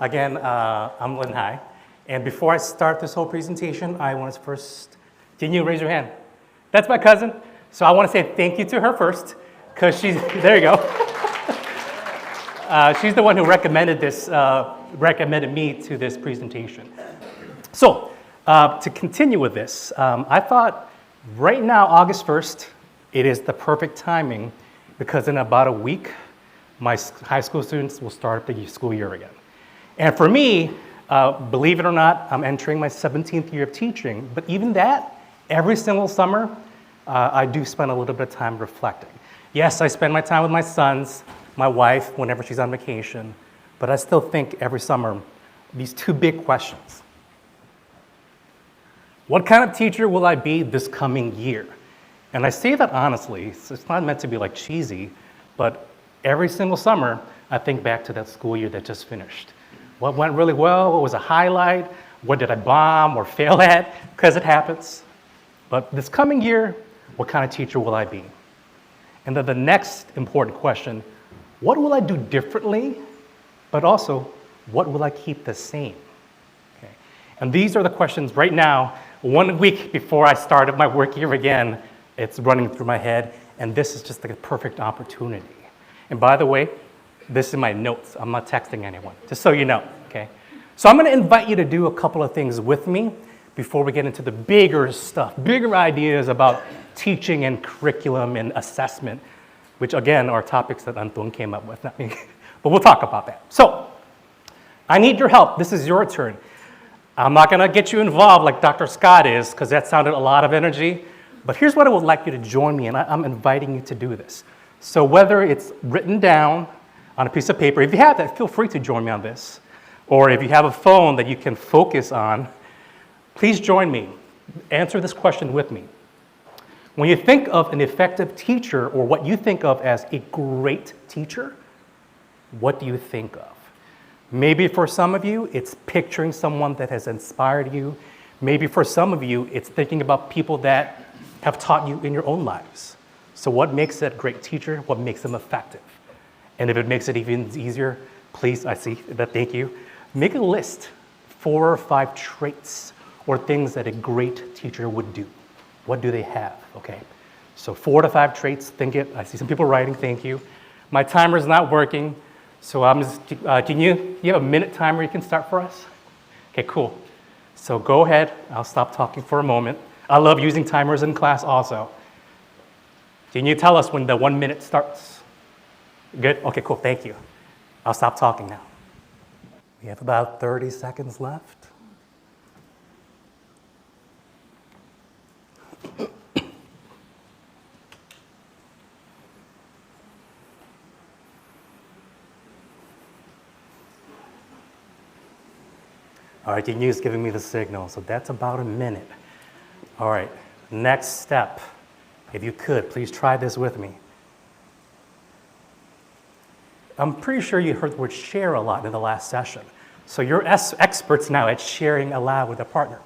Again, I'm Linhhai. And before I start this whole presentation, I want to first, can you raise your hand? That's my cousin. So I want to say thank you to her first, because she's, there you go. She's the one who recommended me to this presentation. So to continue with this, I thought right now, August 1st, it is the perfect timing because in about a week, my high school students will start the school year again. And for me, believe it or not, I'm entering my 17th year of teaching, but even that, every single summer, I do spend a little bit of time reflecting. Yes, I spend my time with my sons, my wife, whenever she's on vacation, but I still think every summer, these two big questions. What kind of teacher will I be this coming year? And I say that honestly, it's not meant to be like cheesy, but every single summer, I think back to that school year that just finished. What went really well? What was a highlight? What did I bomb or fail at? Because it happens. But this coming year, what kind of teacher will I be? And then the next important question, what will I do differently? But also, what will I keep the same? Okay. And these are the questions right now, 1 week before I started my work year again, it's running through my head, and this is just like a perfect opportunity. And by the way, this is my notes. I'm not texting anyone, just so you know, okay? So I'm gonna invite you to do a couple of things with me before we get into the bigger stuff, bigger ideas about teaching and curriculum and assessment, which again are topics that Anton came up with, not me. But we'll talk about that. So I need your help. This is your turn. I'm not gonna get you involved like Dr. Scott is, because that sounded a lot of energy. But here's what I would like you to join me in. I'm inviting you to do this. So whether it's written down on a piece of paper, if you have that, feel free to join me on this. Or if you have a phone that you can focus on, please join me. Answer this question with me. When you think of an effective teacher, or what you think of as a great teacher, what do you think of? Maybe for some of you, it's picturing someone that has inspired you. Maybe for some of you, it's thinking about people that have taught you in your own lives. So what makes that great teacher? What makes them effective? And if it makes it even easier, please, I see that, thank you. Make a list, 4 or 5 traits or things that a great teacher would do. What do they have, okay? So 4 to 5 traits, think it. I see some people writing, thank you. My timer's not working, so I'm just, you have a minute timer you can start for us? Okay, cool. So go ahead, I'll stop talking for a moment. I love using timers in class also. Can you tell us when the 1 minute starts? Good? Okay, cool, thank you. I'll stop talking now. We have about 30 seconds left. All right, Nguyen's giving me the signal, so that's about a minute. All right, next step. If you could, please try this with me. I'm pretty sure you heard the word share a lot in the last session. So you're experts now at sharing aloud with a partner.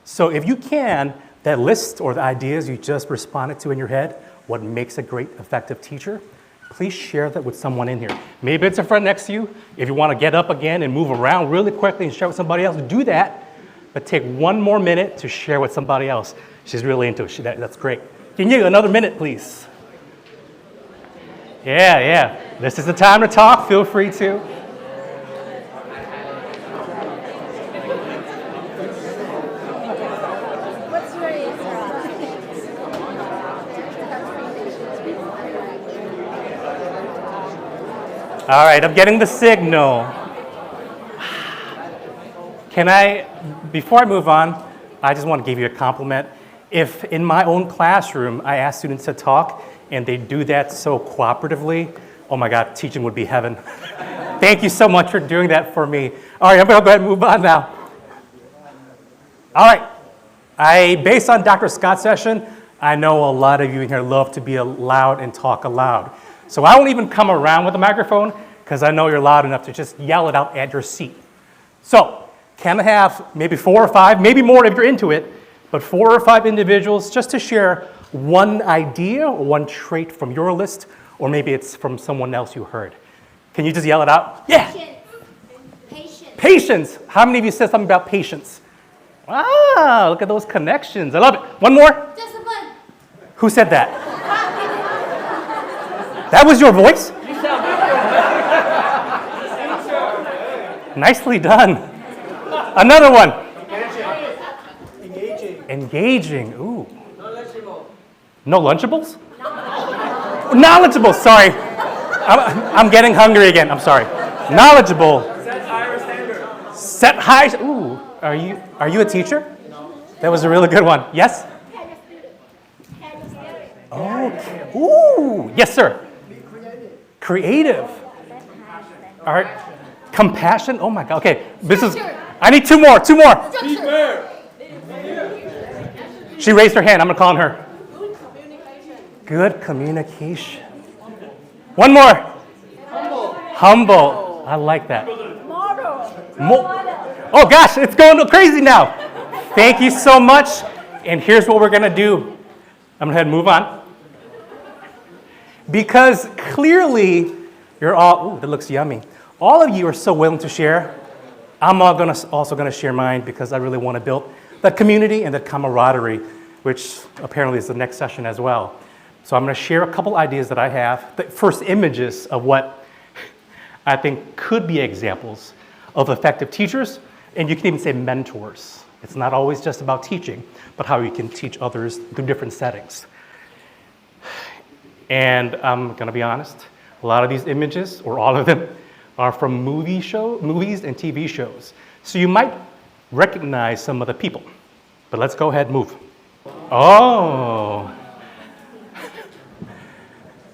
So if you can, that list or the ideas you just responded to in your head, what makes a great effective teacher, please share that with someone in here. Maybe it's a friend next to you. If you want to get up again and move around really quickly and share with somebody else, do that. But take 1 more minute to share with somebody else. She's really into it. That's great. Can you another minute, please? Yeah. This is the time to talk. Feel free to. What's your answer? All right, I'm getting the signal. Before I move on, I just want to give you a compliment. If in my own classroom, I ask students to talk and they do that so cooperatively, oh my God, teaching would be heaven. Thank you so much for doing that for me. All right, I'm gonna go ahead and move on now. All right, based on Dr. Scott's session, I know a lot of you in here love to be loud and talk aloud. So I won't even come around with a microphone because I know you're loud enough to just yell it out at your seat. So, can I have maybe 4 or 5, maybe more if you're into it, but 4 or 5 individuals just to share one idea or one trait from your list, or maybe it's from someone else you heard. Can you just yell it out? Yeah. Patience. Patience. How many of you said something about patience? Wow, look at those connections. I love it. One more. Discipline. Who said that? That was your voice? Nicely done. Another one. Engaging. Ooh. No Lunchables? Knowledgeable. Sorry. I'm getting hungry again. I'm sorry. Knowledgeable. Set higher standards. Set high. Ooh. Are you a teacher? No. That was a really good one. Yes? Okay. Ooh. Yes, sir. Creative. All right. Compassion. Oh my God. Okay. I need two more. Be fair. She raised her hand. I'm gonna call on her. Good communication. One more. Humble. I like that. Oh gosh, it's going crazy now. Thank you so much. And here's what we're gonna do. I'm gonna head and move on. Because clearly you're all, ooh, that looks yummy. All of you are so willing to share. I'm also gonna share mine because I really want to build that community and that camaraderie, which apparently is the next session as well. So I'm going to share a couple ideas that I have, the first images of what I think could be examples of effective teachers, and you can even say mentors. It's not always just about teaching, but how you can teach others through different settings. And I'm going to be honest, a lot of these images, or all of them, are from movies and TV shows. So you might recognize some of the people, but let's go ahead and move. Oh.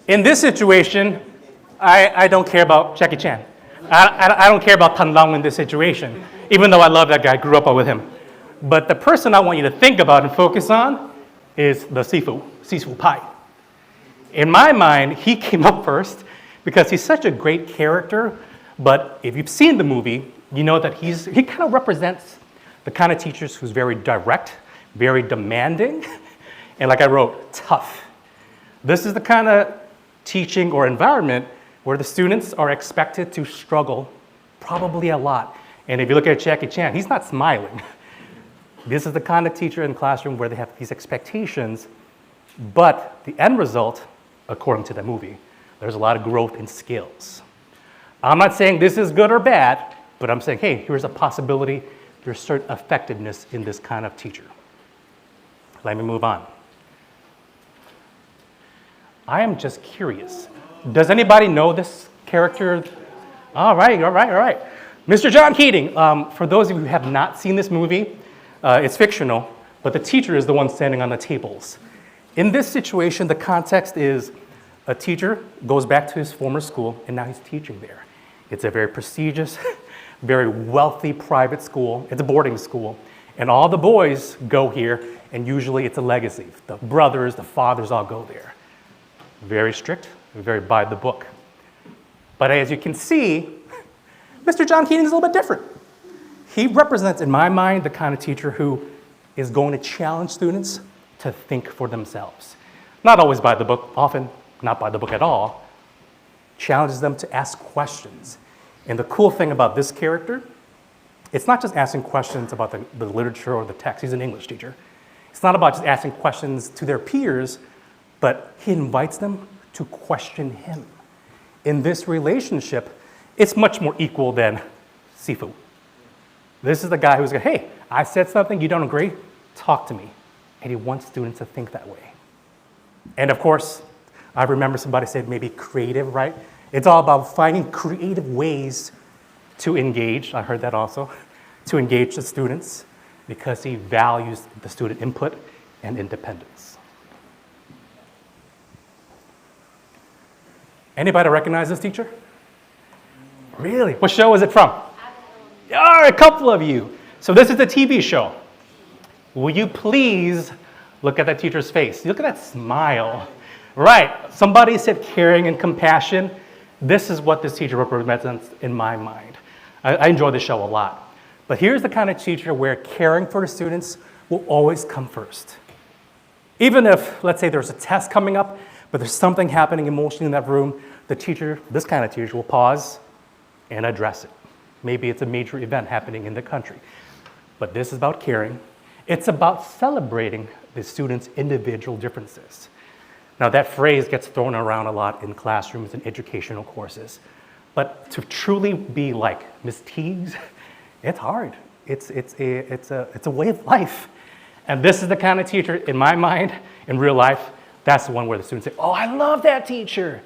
In this situation, I don't care about Jackie Chan. I don't care about Tan Long in this situation, even though I love that guy, grew up with him. But the person I want you to think about and focus on is the Sifu Pai. In my mind, he came up first because he's such a great character, but if you've seen the movie, you know that he kind of represents the kind of teachers who's very direct, very demanding, and like I wrote, tough. This is the kind of teaching or environment where the students are expected to struggle probably a lot. And if you look at Jackie Chan, he's not smiling. This is the kind of teacher in the classroom where they have these expectations, but the end result, according to the movie, there's a lot of growth in skills. I'm not saying this is good or bad, but I'm saying, hey, here's a possibility, there's certain effectiveness in this kind of teacher. Let me move on. I am just curious. Does anybody know this character? All right. Mr. John Keating. For those of you who have not seen this movie, it's fictional, but the teacher is the one standing on the tables. In this situation, the context is a teacher goes back to his former school, and now he's teaching there. It's a very prestigious, very wealthy private school. It's a boarding school. And all the boys go here, and usually it's a legacy. The brothers, the fathers all go there. Very strict, very by the book. But as you can see, Mr. John Keating is a little bit different. He represents, in my mind, the kind of teacher who is going to challenge students to think for themselves. Not always by the book, often not by the book at all. Challenges them to ask questions. And the cool thing about this character, it's not just asking questions about the literature or the text. He's an English teacher. It's not about just asking questions to their peers, but he invites them to question him. In this relationship, it's much more equal than Sifu. This is the guy who's going, hey, I said something, you don't agree? Talk to me. And he wants students to think that way. And of course, I remember somebody said maybe creative, right? It's all about finding creative ways to engage. I heard that also, to engage the students because he values the student input and independence. Anybody recognize this teacher? Really? What show is it from? A couple of you. So this is a TV show. Will you please look at that teacher's face? Look at that smile. Right. Somebody said caring and compassion. This is what this teacher represents in my mind. I enjoy this show a lot. But here's the kind of teacher where caring for the students will always come first. Even if, let's say there's a test coming up, but there's something happening emotionally in that room, the teacher, this kind of teacher, will pause and address it. Maybe it's a major event happening in the country. But this is about caring. It's about celebrating the students' individual differences. Now, that phrase gets thrown around a lot in classrooms and educational courses. But to truly be like Miss Teagues, it's hard. It's a way of life. And this is the kind of teacher, in my mind, in real life, that's the one where the students say, oh, I love that teacher.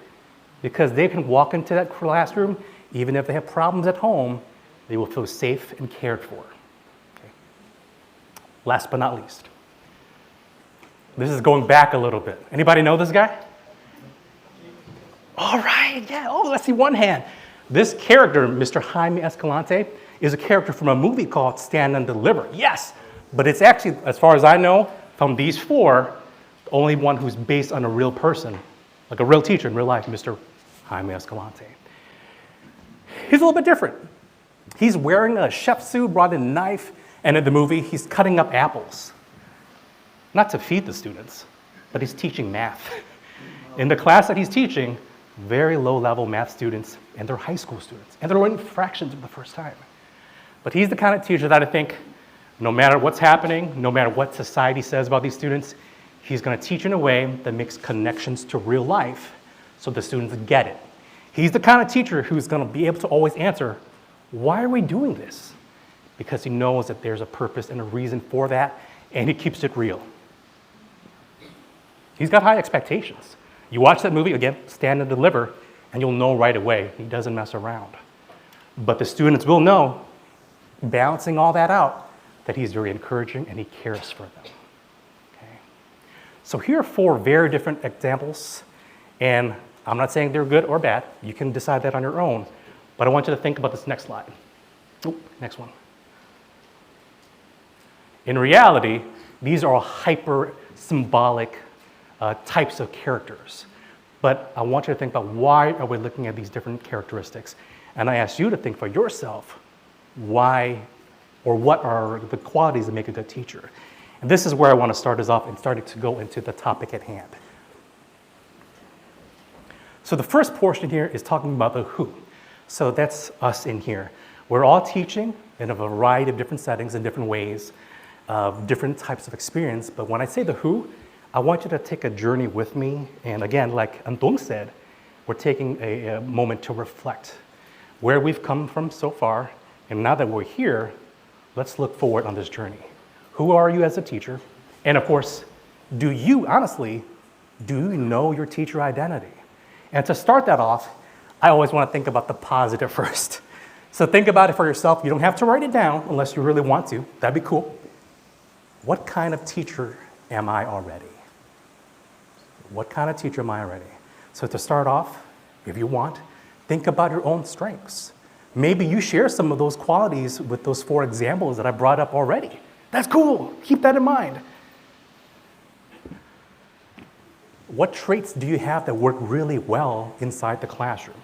Because they can walk into that classroom, even if they have problems at home, they will feel safe and cared for. Okay. Last but not least, this is going back a little bit. Anybody know this guy? All right, yeah, oh, let's see one hand. This character, Mr. Jaime Escalante, is a character from a movie called Stand and Deliver. Yes, but it's actually, as far as I know, from these four, the only one who's based on a real person, like a real teacher in real life, Mr. Jaime Escalante. He's a little bit different. He's wearing a chef suit, brought in a knife, and in the movie, he's cutting up apples. Not to feed the students, but he's teaching math. In the class that he's teaching, very low-level math students, and they're high school students, and they're learning fractions for the first time. But he's the kind of teacher that I think, no matter what's happening, no matter what society says about these students, he's going to teach in a way that makes connections to real life so the students get it. He's the kind of teacher who's going to be able to always answer, why are we doing this? Because he knows that there's a purpose and a reason for that, and he keeps it real. He's got high expectations. You watch that movie, again, Stand and Deliver, and you'll know right away he doesn't mess around. But the students will know, balancing all that out, that he's very encouraging and he cares for them. Okay. So here are four very different examples, and I'm not saying they're good or bad. You can decide that on your own. But I want you to think about this next slide. Oh, next one. In reality, these are all hyper-symbolic types of characters. But I want you to think about why are we looking at these different characteristics? And I ask you to think for yourself, why or what are the qualities that make a good teacher? And this is where I want to start us off and starting to go into the topic at hand. So the first portion here is talking about the who. So that's us in here. We're all teaching in a variety of different settings in different ways, different types of experience. But when I say the who, I want you to take a journey with me. And again, like Antung said, we're taking a moment to reflect where we've come from so far. And now that we're here, let's look forward on this journey. Who are you as a teacher? And of course, do you know your teacher identity? And to start that off, I always want to think about the positive first. So think about it for yourself. You don't have to write it down unless you really want to. That'd be cool. What kind of teacher am I already? What kind of teacher am I already? So to start off, if you want, think about your own strengths. Maybe you share some of those qualities with those four examples that I brought up already. That's cool. Keep that in mind. What traits do you have that work really well inside the classroom?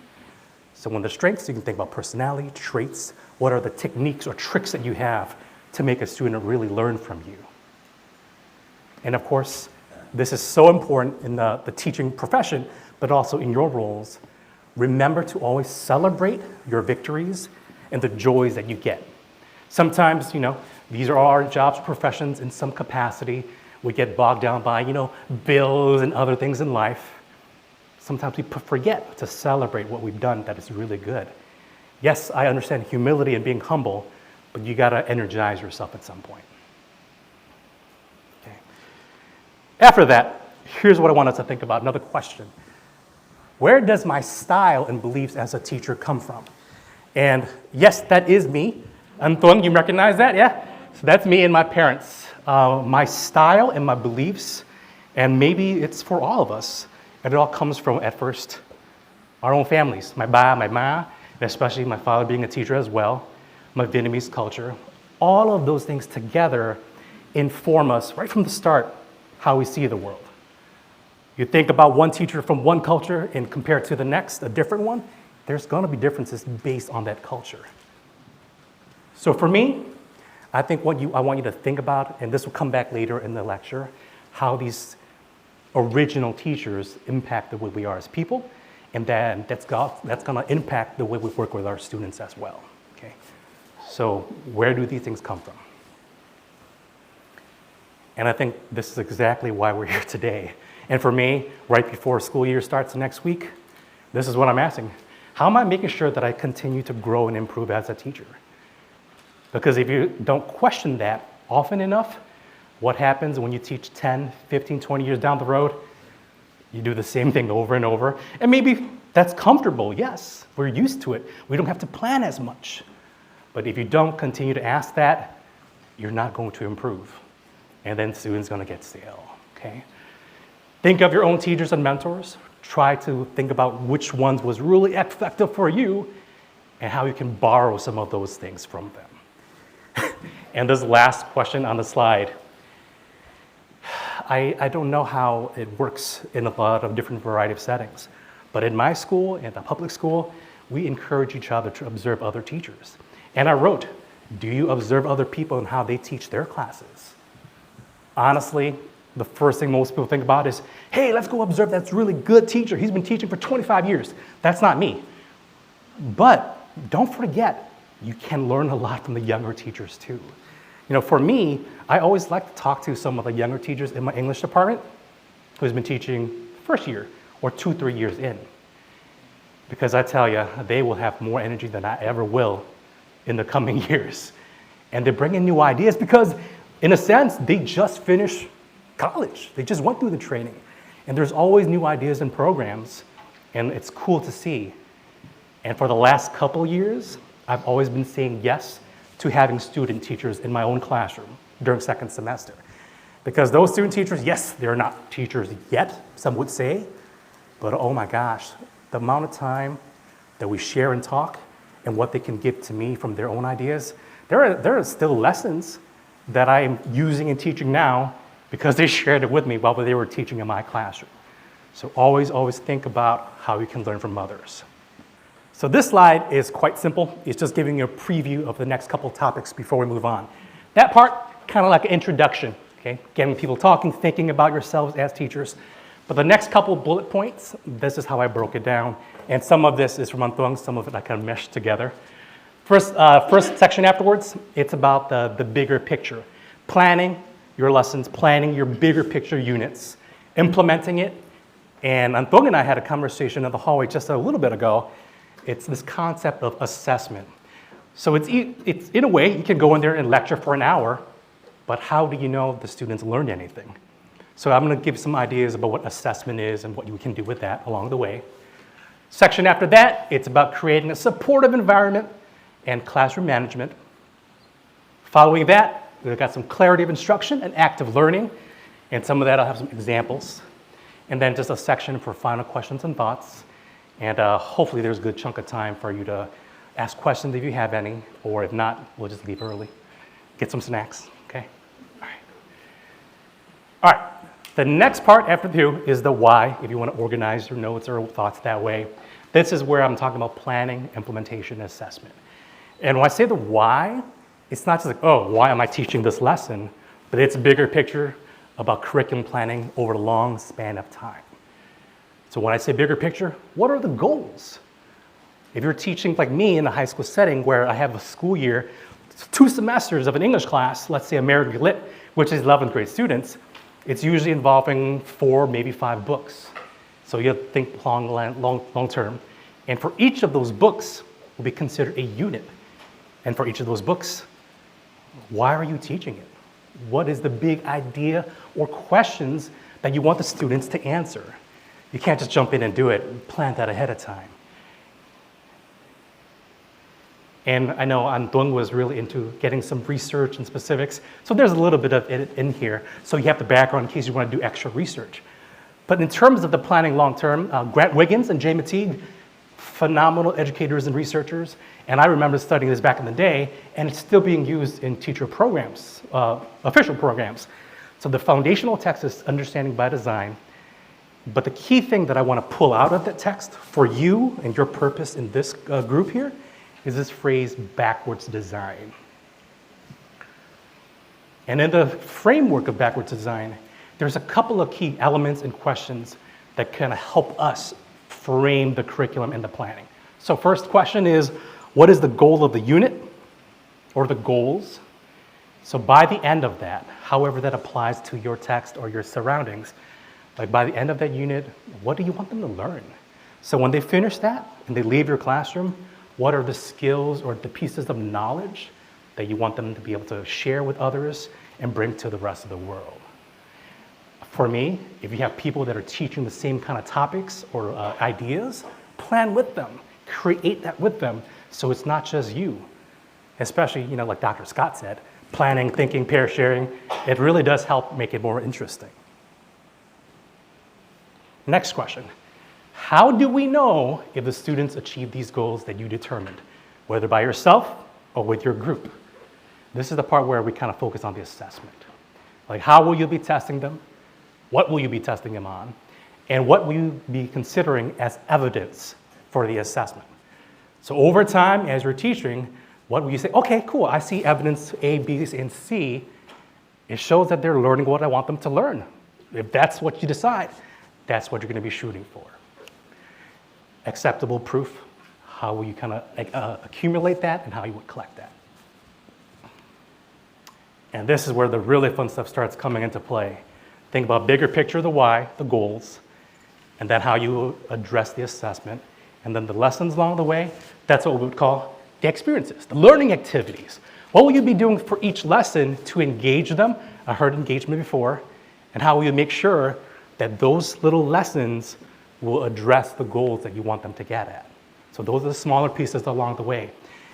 So when the strengths, you can think about personality, traits. What are the techniques or tricks that you have to make a student really learn from you? And of course, this is so important in the teaching profession, but also in your roles. Remember to always celebrate your victories and the joys that you get. Sometimes, these are our jobs, professions in some capacity. We get bogged down by, bills and other things in life. Sometimes we forget to celebrate what we've done that is really good. Yes, I understand humility and being humble, but you gotta energize yourself at some point. Okay. After that, here's what I want us to think about, another question. Where does my style and beliefs as a teacher come from? And yes, that is me. Antung, you recognize that, yeah? So that's me and my parents. My style and my beliefs, and maybe it's for all of us, and it all comes from, at first, our own families. My ba, my ma, and especially my father being a teacher as well, my Vietnamese culture. All of those things together inform us, right from the start, how we see the world. You think about one teacher from one culture and compare it to the next, a different one, there's gonna be differences based on that culture. So for me, I think I want you to think about, and this will come back later in the lecture, how these original teachers impact the way we are as people, and then that's gonna impact the way we work with our students as well. Okay. okay? So where do these things come from? And I think this is exactly why we're here today. And for me, right before school year starts next week, this is what I'm asking. How am I making sure that I continue to grow and improve as a teacher? Because if you don't question that often enough, what happens when you teach 10, 15, 20 years down the road? You do the same thing over and over. And maybe that's comfortable, yes. We're used to it. We don't have to plan as much. But if you don't continue to ask that, you're not going to improve. And then students are going to get stale, okay? Think of your own teachers and mentors. Try to think about which ones was really effective for you and how you can borrow some of those things from them. And this last question on the slide, I don't know how it works in a lot of different variety of settings, but in my school, in the public school, we encourage each other to observe other teachers. And I wrote, do you observe other people and how they teach their classes? Honestly, the first thing most people think about is, hey, let's go observe that really good teacher. He's been teaching for 25 years. That's not me. But don't forget, you can learn a lot from the younger teachers too. You know, for me, I always like to talk to some of the younger teachers in my English department who's been teaching first year or 2-3 years in. Because I tell you, they will have more energy than I ever will in the coming years. And they bring in new ideas because, in a sense, they just finished college. They just went through the training. And there's always new ideas and programs, and it's cool to see. And for the last couple years, I've always been saying yes to having student teachers in my own classroom during second semester. Because those student teachers, yes, they're not teachers yet, some would say, but oh my gosh, the amount of time that we share and talk and what they can give to me from their own ideas, there are still lessons that I'm using and teaching now because they shared it with me while they were teaching in my classroom. So always think about how you can learn from others. So this slide is quite simple. It's just giving you a preview of the next couple of topics before we move on. That part, kind of like an introduction, okay? Getting people talking, thinking about yourselves as teachers. But the next couple bullet points, this is how I broke it down. And some of this is from Antoine, some of it I kind of meshed together. First section afterwards, it's about the bigger picture. Planning your lessons, planning your bigger picture units, implementing it. And Antoine and I had a conversation in the hallway just a little bit ago. It's this concept of assessment. So it's in a way, you can go in there and lecture for an hour, but how do you know the students learned anything? So I'm going to give some ideas about what assessment is and what you can do with that along the way. Section after that, it's about creating a supportive environment and classroom management. Following that, we've got some clarity of instruction and active learning, and some of that I'll have some examples. And then just a section for final questions and thoughts. And hopefully there's a good chunk of time for you to ask questions if you have any, or if not, we'll just leave early. Get some snacks, okay? All right, the next part after two is the why, if you want to organize your notes or thoughts that way. This is where I'm talking about planning, implementation, and assessment. And when I say the why, it's not just like, oh, why am I teaching this lesson? But it's a bigger picture about curriculum planning over a long span of time. So when I say bigger picture, what are the goals? If you're teaching like me in a high school setting where I have a school year, 2 semesters of an English class, let's say American Lit, which is 11th grade students, it's usually involving 4, maybe 5 books. So you have to think long term. And for each of those books will be considered a unit. And for each of those books, why are you teaching it? What is the big idea or questions that you want the students to answer? You can't just jump in and do it, plan that ahead of time. And I know Antoine was really into getting some research and specifics, so there's a little bit of it in here, so you have the background in case you want to do extra research. But in terms of the planning long-term, Grant Wiggins and Jay Mateague, phenomenal educators and researchers, and I remember studying this back in the day, and it's still being used in teacher programs, official programs. So the foundational text is Understanding by Design, but the key thing that I want to pull out of that text for you and your purpose in this group here is this phrase, backwards design. And in the framework of backwards design, there's a couple of key elements and questions that kind of help us frame the curriculum and the planning. So first question is, What is the goal of the unit or the goals? So by the end of that, however that applies to your text or your surroundings, like by the end of that unit, what do you want them to learn? So when they finish that and they leave your classroom, what are the skills or the pieces of knowledge that you want them to be able to share with others and bring to the rest of the world? For me, if you have people that are teaching the same kind of topics or ideas, plan with them, create that with them, so it's not just you. Especially, like Dr. Scott said, planning, thinking, pair sharing, it really does help make it more interesting. Next question. How do we know if the students achieve these goals that you determined, whether by yourself or with your group? This is the part where we kind of focus on the assessment. Like, how will you be testing them? What will you be testing them on? And what will you be considering as evidence for the assessment? So over time, as you're teaching, what will you say? Okay, cool, I see evidence A, B, and C. It shows that they're learning what I want them to learn. If that's what you decide, that's what you're going to be shooting for. Acceptable proof, how will you kind of accumulate that and how you would collect that. And this is where the really fun stuff starts coming into play. Think about bigger picture, the why, the goals, and then how you address the assessment. And then the lessons along the way, that's what we would call the experiences, the learning activities. What will you be doing for each lesson to engage them? I heard engagement before. And how will you make sure that those little lessons will address the goals that you want them to get at? So those are the smaller pieces along the way.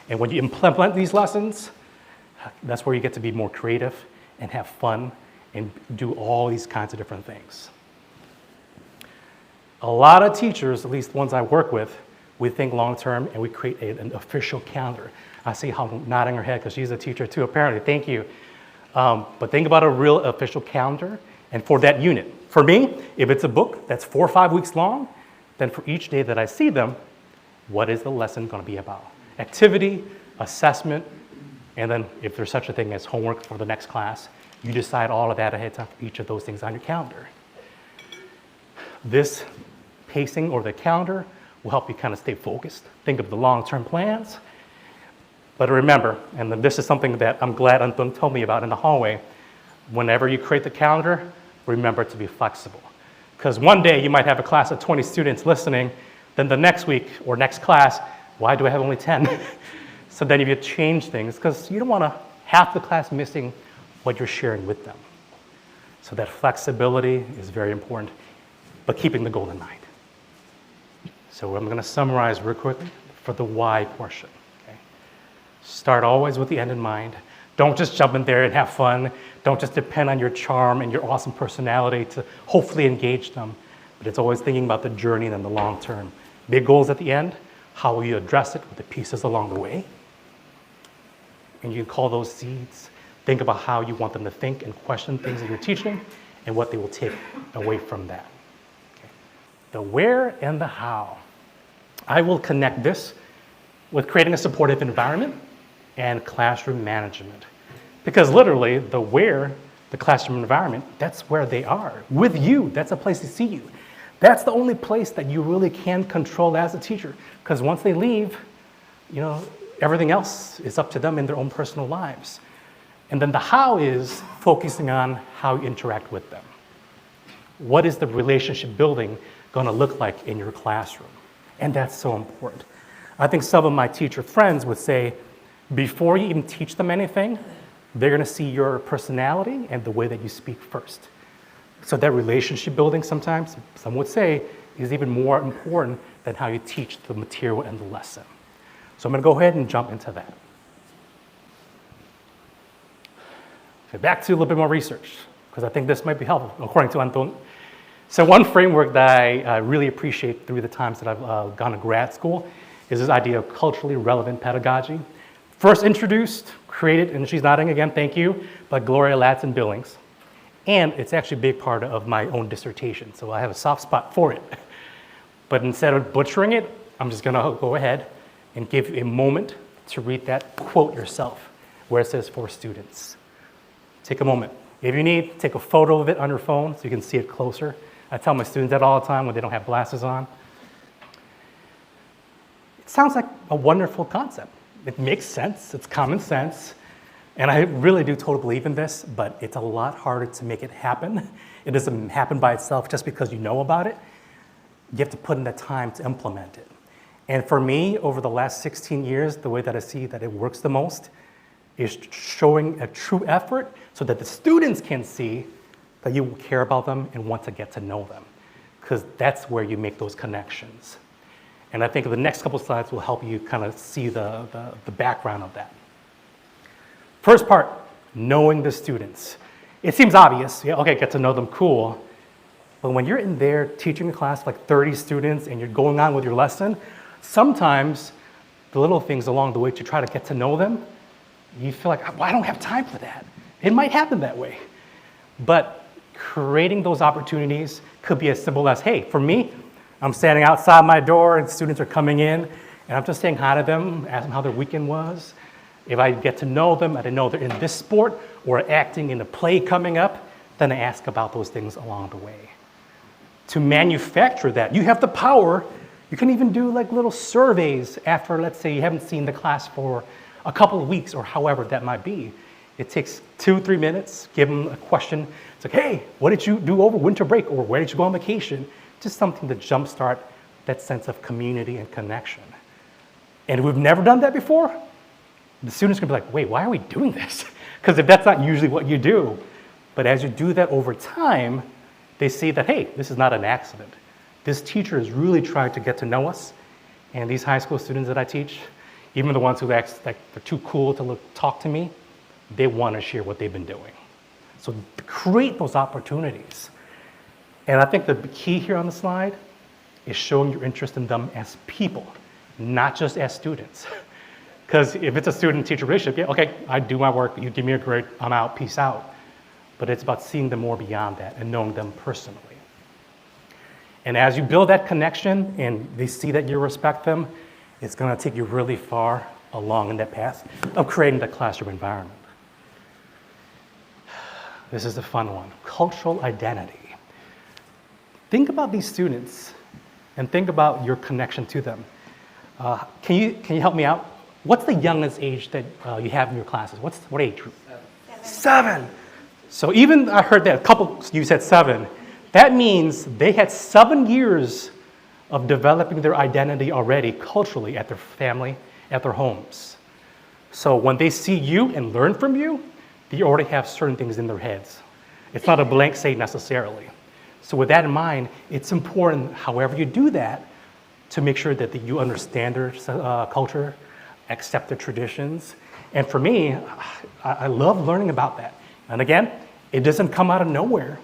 And when you implement these lessons, that's where you get to be more creative and have fun and do all these kinds of different things. A lot of teachers, at least ones I work with, we think long-term and we create an official calendar. I see how nodding her head because she's a teacher too, apparently, thank you. But think about a real official calendar and for that unit. For me, if it's a book that's 4 or 5 weeks long, then for each day that I see them, what is the lesson gonna be about? Activity, assessment, and then if there's such a thing as homework for the next class, you decide all of that ahead of time for each of those things on your calendar. This pacing or the calendar will help you kind of stay focused. Think of the long-term plans. But remember, and this is something that I'm glad Anton told me about in the hallway, whenever you create the calendar, remember to be flexible. Because one day you might have a class of 20 students listening, then the next week or next class, why do I have only 10? So then if you change things, because you don't want to half the class missing what you're sharing with them. So that flexibility is very important, but keeping the goal in mind. So I'm going to summarize real quickly for the why portion. Okay? Start always with the end in mind. Don't just jump in there and have fun. Don't just depend on your charm and your awesome personality to hopefully engage them, but it's always thinking about the journey and the long term. Big goals at the end, how will you address it with the pieces along the way? And you can call those seeds. Think about how you want them to think and question things that you're teaching and what they will take away from that. Okay. The where and the how. I will connect this with creating a supportive environment and classroom management. Because literally, the where, the classroom environment, that's where they are. With you, that's a place to see you. That's the only place that you really can control as a teacher. Because once they leave, everything else is up to them in their own personal lives. And then the how is focusing on how you interact with them. What is the relationship building going to look like in your classroom? And that's so important. I think some of my teacher friends would say, before you even teach them anything, they're going to see your personality and the way that you speak first. So that relationship building sometimes, some would say, is even more important than how you teach the material and the lesson. So I'm going to go ahead and jump into that. Okay, back to a little bit more research, because I think this might be helpful, according to Anton. So one framework that I really appreciate through the times that I've gone to grad school is this idea of culturally relevant pedagogy. First introduced, created, and she's nodding again, thank you, by Gloria Ladson Billings. And it's actually a big part of my own dissertation, so I have a soft spot for it. But instead of butchering it, I'm just gonna go ahead and give you a moment to read that quote yourself, where it says for students. Take a moment. If you need, take a photo of it on your phone so you can see it closer. I tell my students that all the time when they don't have glasses on. sounds like a wonderful concept. It makes sense, it's common sense, and I really do totally believe in this, but it's a lot harder to make it happen. It doesn't happen by itself just because you know about it. You have to put in the time to implement it. And for me, over the last 16 years, the way that I see that it works the most is showing a true effort so that the students can see that you care about them and want to get to know them, because that's where you make those connections. And I think the next couple slides will help you kind of see the background of that. First part, knowing the students. It seems obvious, yeah, okay, get to know them, cool. But when you're in there teaching a class like 30 students and you're going on with your lesson, sometimes the little things along the way to try to get to know them, you feel like, well, I don't have time for that. It might happen that way. But creating those opportunities could be as simple as, hey, for me, I'm standing outside my door and students are coming in and I'm just saying hi to them, ask them how their weekend was. If I get to know them, I know they're in this sport or acting in a play coming up, then I ask about those things along the way. To manufacture that, you have the power. You can even do like little surveys after, let's say you haven't seen the class for a couple of weeks or however that might be. It takes 2-3 minutes, give them a question. It's like, hey, what did you do over winter break or where did you go on vacation? Just something to jumpstart that sense of community and connection. And if we've never done that before, the students are gonna be like, wait, why are we doing this? Because if that's not usually what you do. But as you do that over time, they see that, hey, this is not an accident. This teacher is really trying to get to know us. And these high school students that I teach, even the ones who act like they're too cool to talk to me, they want to share what they've been doing. So create those opportunities. And I think the key here on the slide is showing your interest in them as people, not just as students. Because if it's a student-teacher relationship, yeah, okay, I do my work, you give me a grade, I'm out, peace out. But it's about seeing them more beyond that and knowing them personally. And as you build that connection and they see that you respect them, it's going to take you really far along in that path of creating the classroom environment. This is the fun one, cultural identity. Think about these students and think about your connection to them. Can you help me out? What's the youngest age that you have in your classes? What age group? 7. So even I heard that a couple, you said 7. That means they had 7 years of developing their identity already culturally at their family, at their homes. So when they see you and learn from you, they already have certain things in their heads. It's not a blank slate necessarily. So with that in mind, it's important, however you do that, to make sure that you understand their culture, accept their traditions. And for me, I love learning about that. And again, it doesn't come out of nowhere.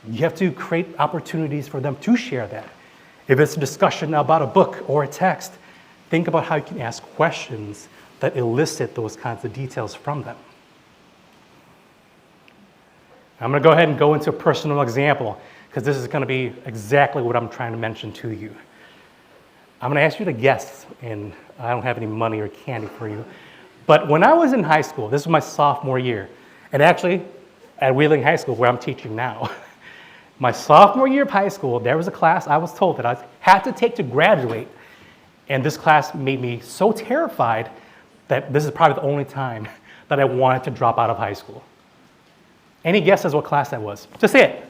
You have to create opportunities for them to share that. If it's a discussion about a book or a text, think about how you can ask questions that elicit those kinds of details from them. I'm going to go ahead and go into a personal example, because this is going to be exactly what I'm trying to mention to you. I'm going to ask you to guess, and I don't have any money or candy for you. But when I was in high school, this was my sophomore year, and actually at Wheeling High School, where I'm teaching now, my sophomore year of high school, there was a class I was told that I had to take to graduate, and this class made me so terrified that this is probably the only time that I wanted to drop out of high school. Any guesses what class that was? Just say it.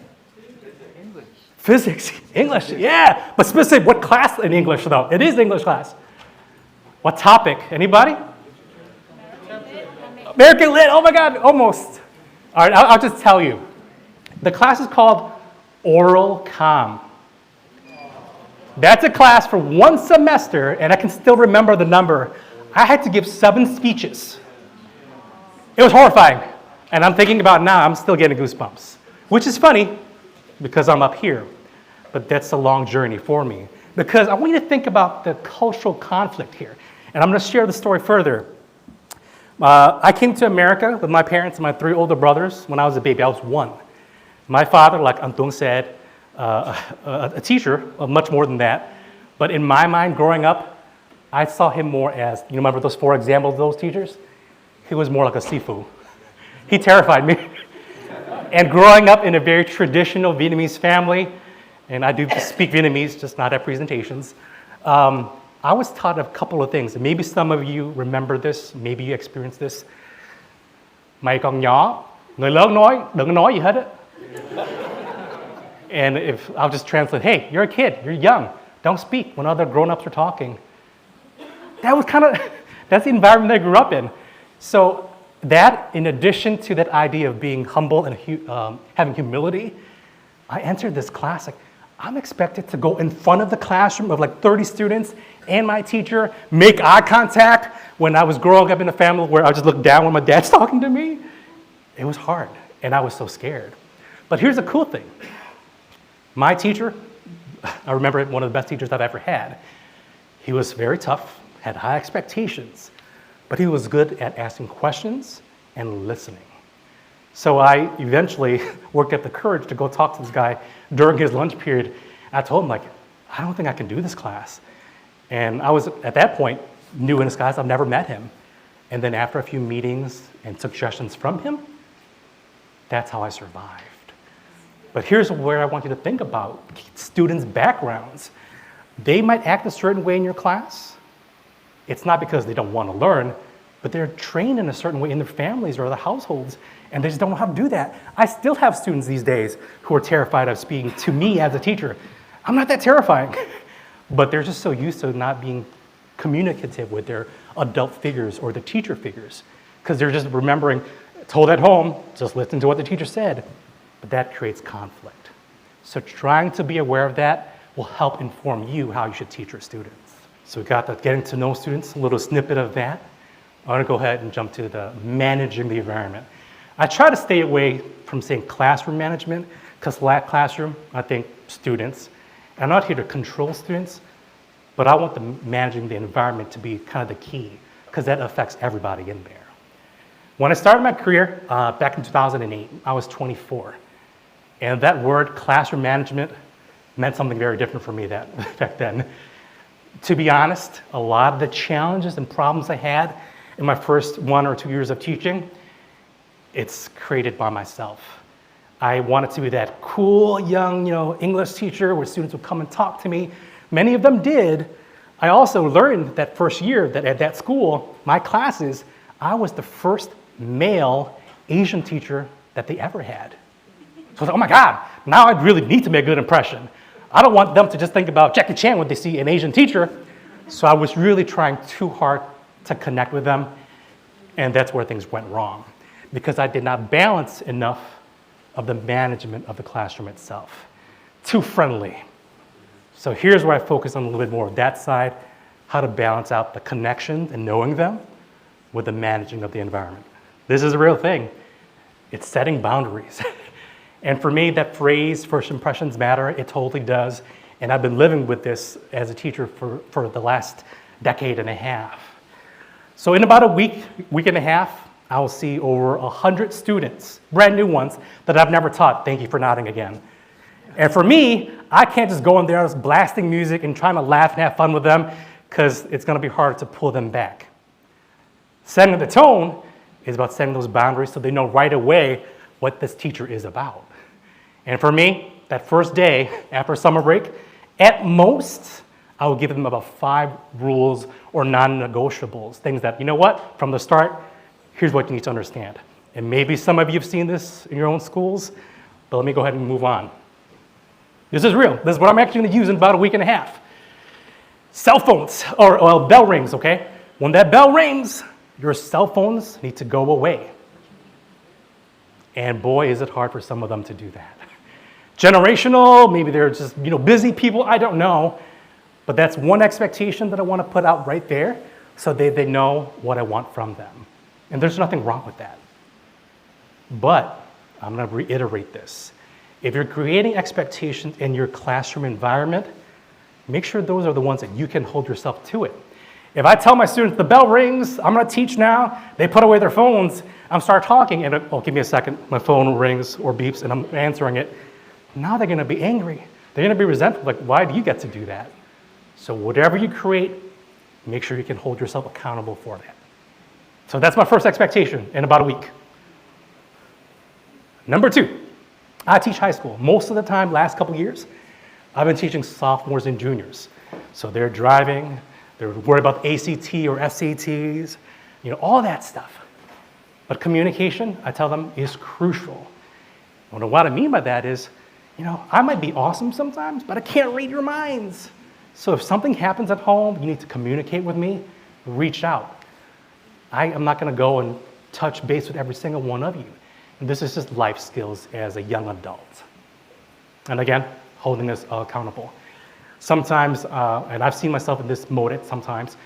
English. Physics, English, yeah. But specific, what class in English though? It is English class. What topic? Anybody? American Lit, oh my God, almost. All right, I'll just tell you. The class is called Oral Comm. That's a class for 1 semester, and I can still remember the number. I had to give 7 speeches. It was horrifying. And I'm thinking about now, I'm still getting goosebumps, which is funny because I'm up here, but that's a long journey for me because I want you to think about the cultural conflict here. And I'm going to share the story further. I came to America with my parents and my 3 older brothers when I was a baby. I was 1. My father, like Antung said, a teacher, much more than that. But in my mind, growing up, I saw him more as, you remember those 4 examples of those teachers? He was more like a sifu. He terrified me. And growing up in a very traditional Vietnamese family, and I do speak Vietnamese, just not at presentations, I was taught a couple of things. Maybe some of you remember this, maybe you experienced this. Mày còn nhỏ, người lớn nói, đừng có nói gì hết á. And if I'll just translate, hey, you're a kid, you're young, don't speak when other grown-ups are talking. That's the environment I grew up in. So that, in addition to that idea of being humble and having humility, I entered this class, like, I'm expected to go in front of the classroom of like 30 students and my teacher, make eye contact. When I was growing up in a family where I just looked down when my dad's talking to me, it was hard, and I was so scared. But here's the cool thing. My teacher, I remember one of the best teachers I've ever had. He was very tough, had high expectations, but he was good at asking questions and listening. So I eventually worked up the courage to go talk to this guy during his lunch period. I told him, like, I don't think I can do this class. And I was, at that point, new in disguise. I've never met him. And then after a few meetings and suggestions from him, that's how I survived. But here's where I want you to think about students' backgrounds. They might act a certain way in your class. It's not because they don't want to learn, but they're trained in a certain way in their families or their households, and they just don't know how to do that. I still have students these days who are terrified of speaking to me as a teacher. I'm not that terrifying, but they're just so used to not being communicative with their adult figures or the teacher figures, because they're just remembering, told at home, just listen to what the teacher said. But that creates conflict. So trying to be aware of that will help inform you how you should teach your students. So we got the getting to know students, a little snippet of that. I want to go ahead and jump to the managing the environment. I try to stay away from saying classroom management, because classroom, I think students. I'm not here to control students, but I want the managing the environment to be kind of the key, because that affects everybody in there. When I started my career back in 2008, I was 24. And that word, classroom management, meant something very different for me back then. To be honest, a lot of the challenges and problems I had in my first 1 or 2 years of teaching, it's created by myself. I wanted to be that cool, young, English teacher where students would come and talk to me. Many of them did. I also learned that first year that at that school, my classes, I was the first male Asian teacher that they ever had. So I was like, oh my God, now I really need to make a good impression. I don't want them to just think about Jackie Chan when they see an Asian teacher. So I was really trying too hard to connect with them, and that's where things went wrong, because I did not balance enough of the management of the classroom itself. Too friendly. So here's where I focus on a little bit more of that side, how to balance out the connections and knowing them with the managing of the environment. This is a real thing. It's setting boundaries. And for me, that phrase, first impressions matter, it totally does. And I've been living with this as a teacher for the last decade and a half. So in about a week and a half, I will see over 100 students, brand new ones, that I've never taught. Thank you for nodding again. And for me, I can't just go in there just blasting music and trying to laugh and have fun with them, because it's going to be hard to pull them back. Setting the tone is about setting those boundaries so they know right away what this teacher is about. And for me, that first day after summer break, at most, I will give them about 5 rules or non-negotiables, things that, you know what, from the start, here's what you need to understand. And maybe some of you have seen this in your own schools, but let me go ahead and move on. This is real. This is what I'm actually going to use in about a week and a half. Cell phones, or bell rings, okay? When that bell rings, your cell phones need to go away. And boy, is it hard for some of them to do that. Generational, maybe they're just busy people, I don't know. But that's one expectation that I want to put out right there, so they know what I want from them. And there's nothing wrong with that. But I'm going to reiterate this. If you're creating expectations in your classroom environment, make sure those are the ones that you can hold yourself to it. If I tell my students, the bell rings, I'm going to teach now, they put away their phones, I'm start talking, and give me a second, my phone rings or beeps, and I'm answering it. Now they're going to be angry. They're going to be resentful, like, why do you get to do that? So whatever you create, make sure you can hold yourself accountable for that. So that's my first expectation in about a week. Number 2, I teach high school. Most of the time, last couple years, I've been teaching sophomores and juniors. So they're driving, They're worried about ACT or SATs, all that stuff. But communication, I tell them, is crucial. And what I mean by that is, I might be awesome sometimes, but I can't read your minds. So if something happens at home, you need to communicate with me, reach out. I am not going to go and touch base with every single one of you. And this is just life skills as a young adult. And again, holding us accountable. Sometimes, and I've seen myself in this mode sometimes,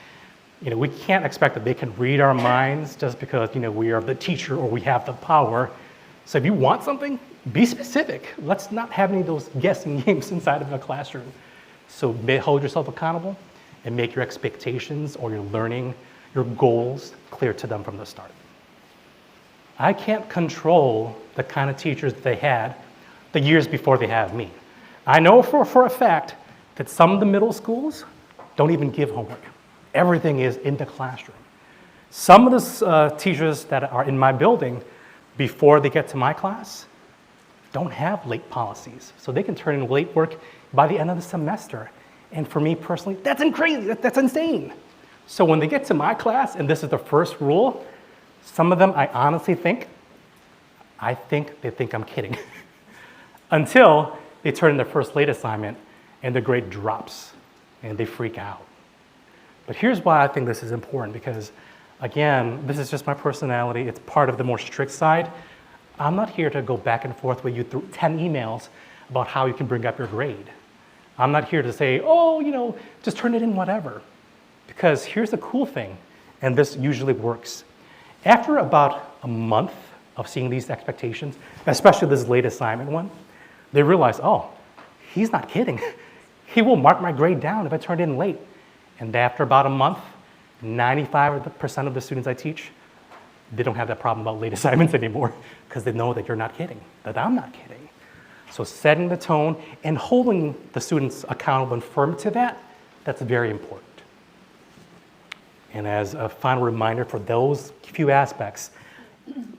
we can't expect that they can read our minds just because, we are the teacher or we have the power. So if you want something, be specific. Let's not have any of those guessing games inside of a classroom. So hold yourself accountable and make your expectations or your learning, your goals clear to them from the start. I can't control the kind of teachers that they had the years before they have me. I know for a fact that some of the middle schools don't even give homework. Everything is in the classroom. Some of the teachers that are in my building, before they get to my class, don't have late policies. So they can turn in late work by the end of the semester. And for me personally, that's crazy, that's insane. So when they get to my class, and this is the first rule, some of them I honestly think they think I'm kidding. Until they turn in their first late assignment and the grade drops and they freak out. But here's why I think this is important, because again, this is just my personality. It's part of the more strict side. I'm not here to go back and forth with you through 10 emails about how you can bring up your grade. I'm not here to say, just turn it in, whatever. Because here's the cool thing, and this usually works. After about a month of seeing these expectations, especially this late assignment one, they realize, he's not kidding. He will mark my grade down if I turn it in late. And after about a month, 95% of the students I teach, they don't have that problem about late assignments anymore because they know that you're not kidding, that I'm not kidding. So setting the tone and holding the students accountable and firm to that, that's very important. And as a final reminder for those few aspects,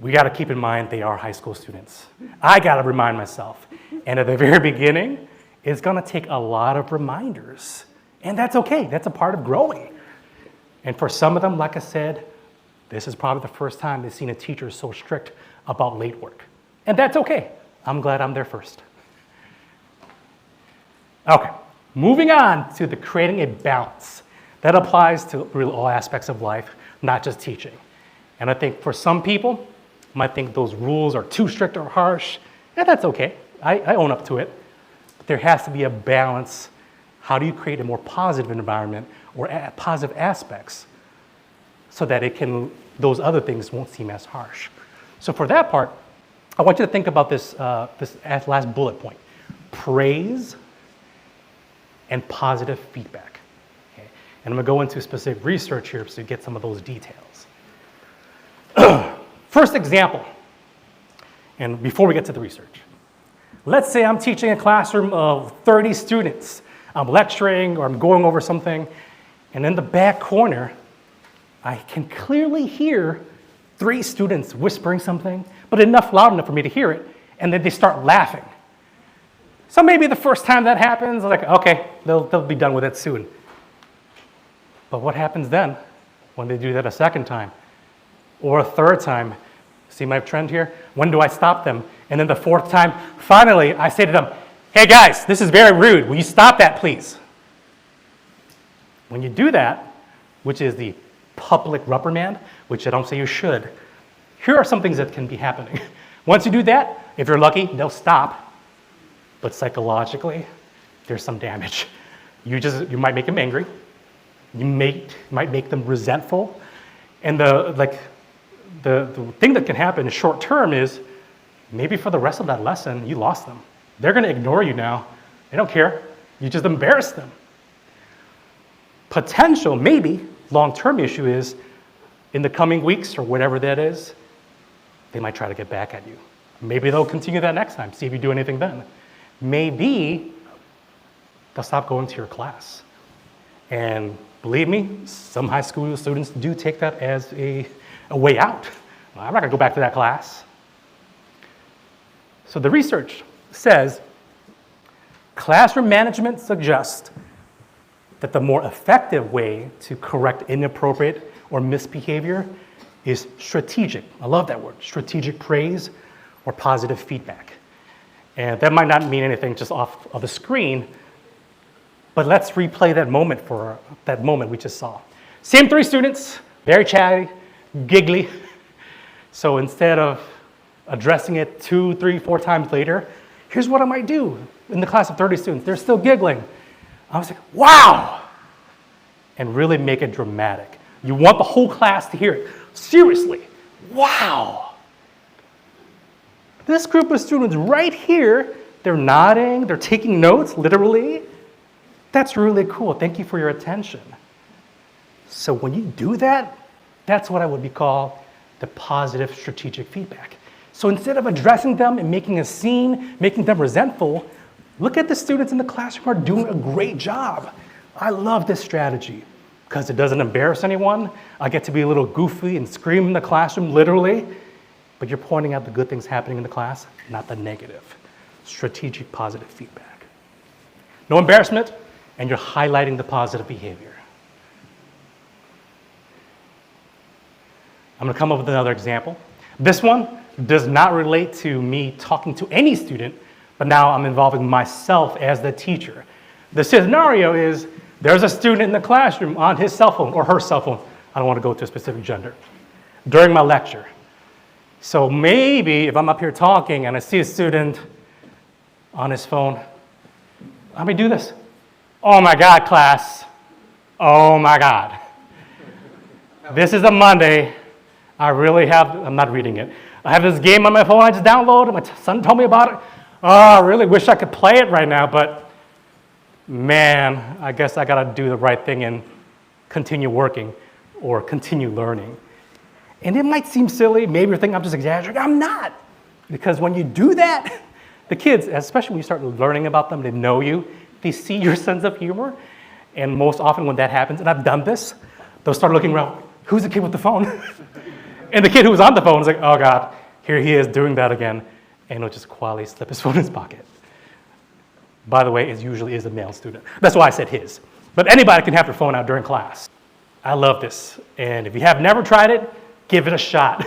we got to keep in mind they are high school students. I got to remind myself. And at the very beginning, it's going to take a lot of reminders. And that's okay. That's a part of growing. And for some of them, like I said, this is probably the first time they've seen a teacher so strict about late work. And that's okay. I'm glad I'm there first. Okay, moving on to the creating a balance. That applies to really all aspects of life, not just teaching. And I think for some people, might think those rules are too strict or harsh. And that's okay. I own up to it. But there has to be a balance. How do you create a more positive environment or positive aspects so that those other things won't seem as harsh? So for that part, I want you to think about this last bullet point: praise and positive feedback. Okay? And I'm going to go into specific research here so you get some of those details. First example, and before we get to the research, let's say I'm teaching a classroom of 30 students. I'm lecturing or I'm going over something, and in the back corner, I can clearly hear 3 students whispering something, but loud enough for me to hear it, and then they start laughing. So maybe the first time that happens, like, okay, they'll be done with it soon. But what happens then when they do that a second time or a third time? See my trend here? When do I stop them? And then the fourth time, finally, I say to them, hey guys, this is very rude. Will you stop that, please? When you do that, which is the public reprimand, which I don't say you should, here are some things that can be happening. Once you do that, if you're lucky, they'll stop. But psychologically, there's some damage. You might make them angry. You might make them resentful. And the thing that can happen short term is maybe for the rest of that lesson, you lost them. They're going to ignore you now. They don't care. You just embarrassed them. Potential, maybe, long-term issue is in the coming weeks or whatever that is, they might try to get back at you. Maybe they'll continue that next time, see if you do anything then. Maybe they'll stop going to your class. And believe me, some high school students do take that as a way out. I'm not going to go back to that class. So the research says classroom management suggests that the more effective way to correct inappropriate or misbehavior is strategic. I love that word, strategic praise or positive feedback. And that might not mean anything just off of the screen, but let's replay that moment we just saw. Same 3 students, very chatty, giggly. So instead of addressing it 2, 3, 4 times later, here's what I might do in the class of 30 students. They're still giggling. I was like, wow! And really make it dramatic. You want the whole class to hear it. Seriously, wow! This group of students right here, they're nodding, they're taking notes, literally. That's really cool. Thank you for your attention. So when you do that, that's what I would call the positive strategic feedback. So instead of addressing them and making a scene, making them resentful, look at the students in the classroom who are doing a great job. I love this strategy because it doesn't embarrass anyone. I get to be a little goofy and scream in the classroom, literally. But you're pointing out the good things happening in the class, not the negative. Strategic positive feedback. No embarrassment, and you're highlighting the positive behavior. I'm going to come up with another example. This one does not relate to me talking to any student, but now I'm involving myself as the teacher. The scenario is there's a student in the classroom on his cell phone or her cell phone. I don't want to go to a specific gender. During my lecture. So maybe if I'm up here talking and I see a student on his phone, let me do this. Oh my God, class. Oh my God. This is a Monday. I'm not reading it. I have this game on my phone I just downloaded. My son told me about it. Oh, I really wish I could play it right now, but man, I guess I gotta do the right thing and continue working or continue learning. And it might seem silly, maybe you're thinking I'm just exaggerating. I'm not. Because when you do that, the kids, especially when you start learning about them, they know you, they see your sense of humor. And most often when that happens, and I've done this, they'll start looking around, who's the kid with the phone? And the kid who was on the phone is like, oh God, here he is doing that again. And he'll just quietly slip his phone in his pocket. By the way, it usually is a male student. That's why I said his. But anybody can have their phone out during class. I love this. And if you have never tried it, give it a shot.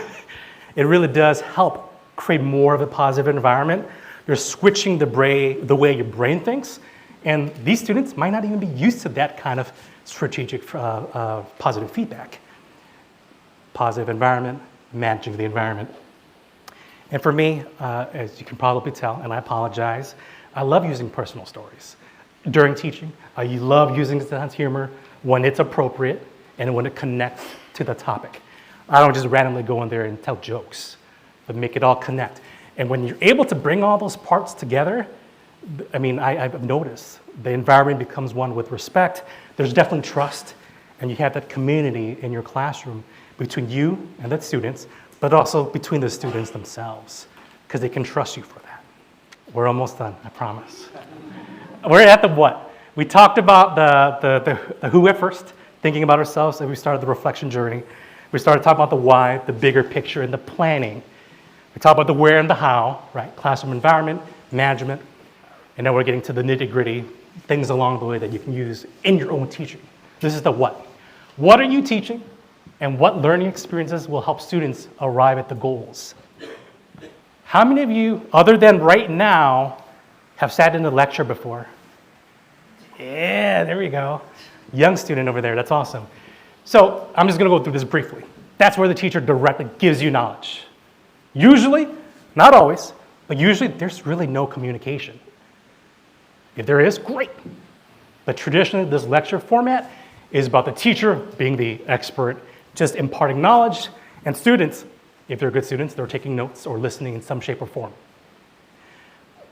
It really does help create more of a positive environment. You're switching the way your brain thinks. And these students might not even be used to that kind of strategic positive feedback. Positive environment, managing the environment. And for me, as you can probably tell, and I apologize, I love using personal stories. During teaching, I love using sense of humor when it's appropriate and when it connects to the topic. I don't just randomly go in there and tell jokes, but make it all connect. And when you're able to bring all those parts together, I mean, I've noticed the environment becomes one with respect. There's definitely trust, and you have that community in your classroom between you and the students, but also between the students themselves, because they can trust you for that. We're almost done, I promise. We're at the what. We talked about the who at first, thinking about ourselves, and we started the reflection journey. We started talking about the why, the bigger picture, and the planning. We talked about the where and the how, right? Classroom environment, management, and now we're getting to the nitty-gritty things along the way that you can use in your own teaching. This is the what. What are you teaching, and what learning experiences will help students arrive at the goals? How many of you, other than right now, have sat in a lecture before? Yeah, there we go. Young student over there, that's awesome. So I'm just gonna go through this briefly. That's where the teacher directly gives you knowledge. Usually, not always, but usually there's really no communication. If there is, great. But traditionally, this lecture format is about the teacher being the expert, just imparting knowledge, and students, if they're good students, they're taking notes or listening in some shape or form.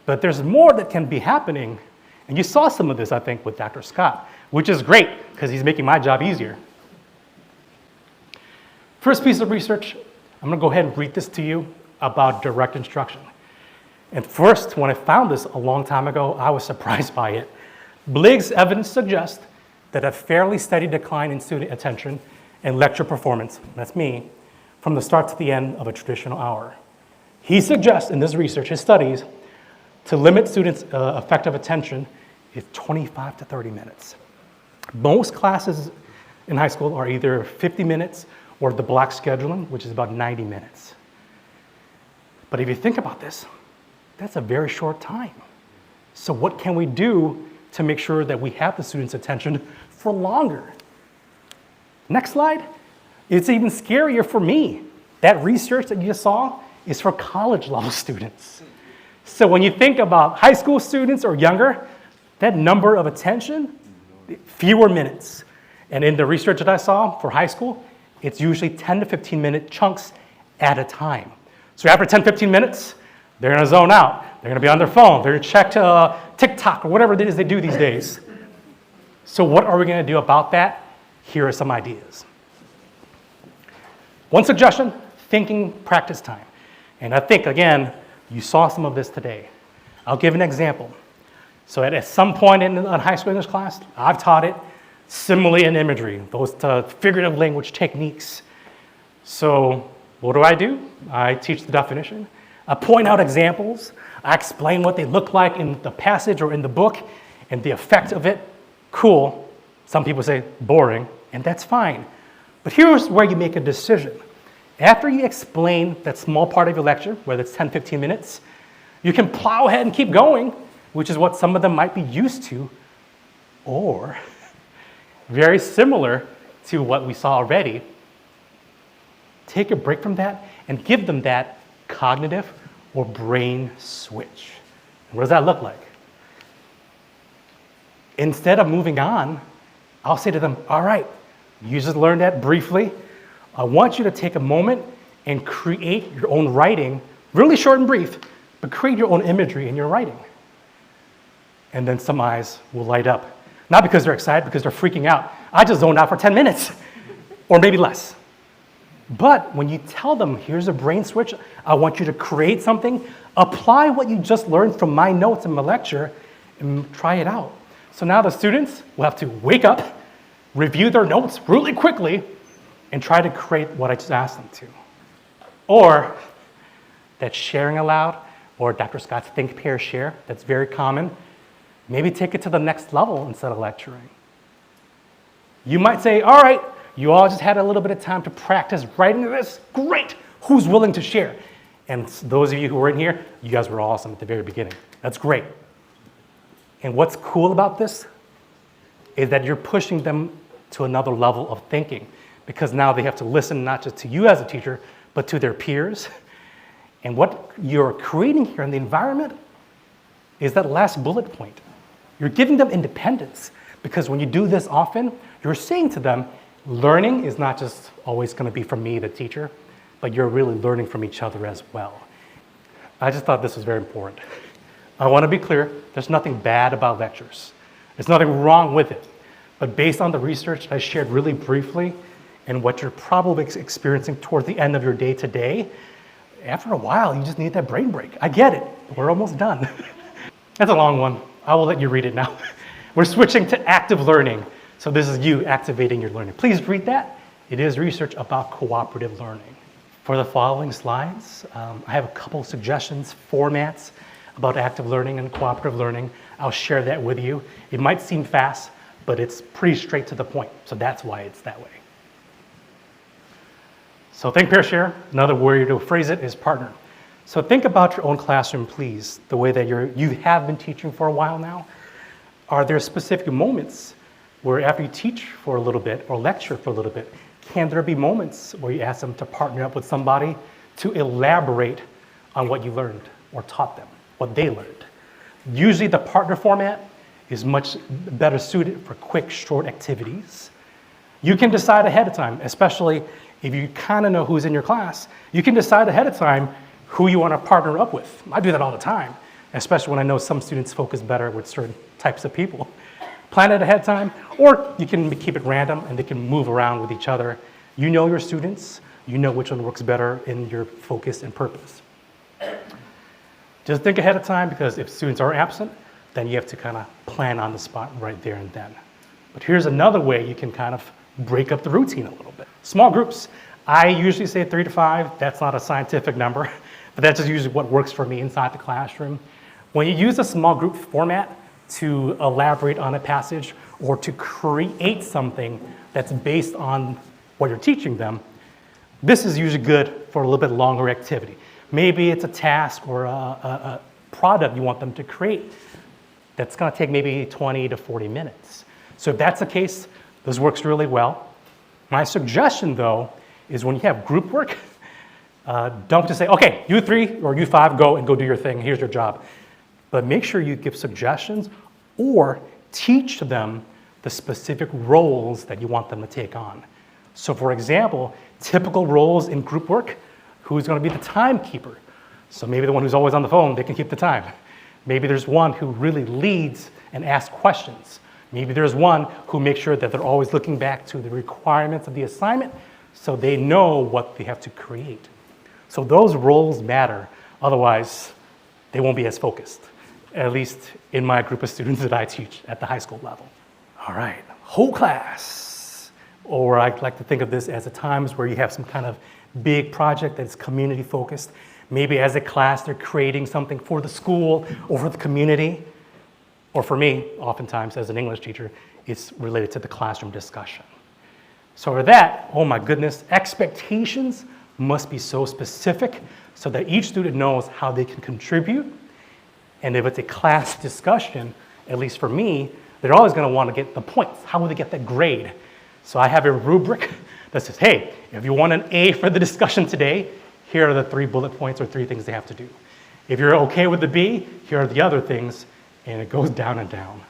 But there's more that can be happening, and you saw some of this, I think, with Dr. Scott, which is great, because he's making my job easier. First piece of research, I'm gonna go ahead and read this to you about direct instruction. And first, when I found this a long time ago, I was surprised by it. Bligg's evidence suggests that a fairly steady decline in student attention and lecture performance, that's me, from the start to the end of a traditional hour. He suggests in this research, his studies, to limit students' effective attention is 25 to 30 minutes. Most classes in high school are either 50 minutes or the block scheduling, which is about 90 minutes. But if you think about this, that's a very short time. So what can we do to make sure that we have the students' attention for longer? Next slide. It's even scarier for me. That research that you just saw is for college level students. So when you think about high school students or younger, that number of attention, fewer minutes. And in the research that I saw for high school, it's usually 10 to 15 minute chunks at a time. So after 10, 15 minutes, they're gonna zone out. They're gonna be on their phone. They're gonna check TikTok or whatever it is they do these days. So what are we gonna do about that? Here are some ideas. One suggestion, thinking practice time. And I think, again, you saw some of this today. I'll give an example. So at some point in high school English class, I've taught it, simile and imagery, those figurative language techniques. So what do? I teach the definition. I point out examples. I explain what they look like in the passage or in the book and the effect of it. Cool. Some people say boring, and that's fine. But here's where you make a decision. After you explain that small part of your lecture, whether it's 10, 15 minutes, you can plow ahead and keep going, which is what some of them might be used to, or very similar to what we saw already, take a break from that and give them that cognitive or brain switch. What does that look like? Instead of moving on, I'll say to them, all right, you just learned that briefly. I want you to take a moment and create your own writing, really short and brief, but create your own imagery in your writing. And then some eyes will light up. Not because they're excited, because they're freaking out. I just zoned out for 10 minutes, or maybe less. But when you tell them, here's a brain switch, I want you to create something, apply what you just learned from my notes in my lecture, and try it out. So now the students will have to wake up, review their notes really quickly, and try to create what I just asked them to. Or that sharing aloud, or Dr. Scott's think, pair, share, that's very common. Maybe take it to the next level instead of lecturing. You might say, all right, you all just had a little bit of time to practice writing this. Great, who's willing to share? And those of you who were in here, you guys were awesome at the very beginning. That's great. And what's cool about this is that you're pushing them to another level of thinking, because now they have to listen not just to you as a teacher, but to their peers. And what you're creating here in the environment is that last bullet point. You're giving them independence, because when you do this often, you're saying to them, learning is not just always going to be from me, the teacher, but you're really learning from each other as well. I just thought this was very important. I want to be clear, there's nothing bad about lectures. There's nothing wrong with it. But based on the research I shared really briefly and what you're probably experiencing toward the end of your day today, after a while, you just need that brain break. I get it. We're almost done. That's a long one. I will let you read it now. We're switching to active learning. So this is you activating your learning. Please read that. It is research about cooperative learning. For the following slides, I have a couple suggestions, formats about active learning and cooperative learning. I'll share that with you. It might seem fast, but it's pretty straight to the point. So that's why it's that way. So think, pair, share. Another way to phrase it is partner. So think about your own classroom, please, the way that you have been teaching for a while now. Are there specific moments where after you teach for a little bit or lecture for a little bit, can there be moments where you ask them to partner up with somebody to elaborate on what you learned or taught them, what they learned? Usually the partner format is much better suited for quick, short activities. You can decide ahead of time, especially if you kind of know who's in your class, you can decide ahead of time who you want to partner up with. I do that all the time, especially when I know some students focus better with certain types of people. Plan it ahead of time, or you can keep it random and they can move around with each other. You know your students, you know which one works better in your focus and purpose. Just think ahead of time, because if students are absent, then you have to kind of plan on the spot right there and then. But here's another way you can kind of break up the routine a little bit. Small groups. I usually say 3 to 5. That's not a scientific number, but that's just usually what works for me inside the classroom. When you use a small group format, to elaborate on a passage or to create something that's based on what you're teaching them, this is usually good for a little bit longer activity. Maybe it's a task or a product you want them to create that's going to take maybe 20 to 40 minutes. So if that's the case, this works really well. My suggestion, though, is when you have group work, don't just say, okay, you 3 or you 5, go and go do your thing, here's your job. But make sure you give suggestions or teach them the specific roles that you want them to take on. So for example, typical roles in group work, who's going to be the timekeeper? So maybe the one who's always on the phone, they can keep the time. Maybe there's one who really leads and asks questions. Maybe there's one who makes sure that they're always looking back to the requirements of the assignment so they know what they have to create. So those roles matter, otherwise they won't be as focused, at least in my group of students that I teach at the high school level. All right, whole class. Or I like to think of this as the times where you have some kind of big project that's community focused. Maybe as a class, they're creating something for the school or for the community. Or for me, oftentimes as an English teacher, it's related to the classroom discussion. So for that, oh my goodness, expectations must be so specific so that each student knows how they can contribute. And if it's a class discussion, at least for me, they're always going to want to get the points. How will they get that grade? So I have a rubric that says, hey, if you want an A for the discussion today, here are the 3 bullet points or 3 things they have to do. If you're okay with the B, here are the other things, and it goes down and down.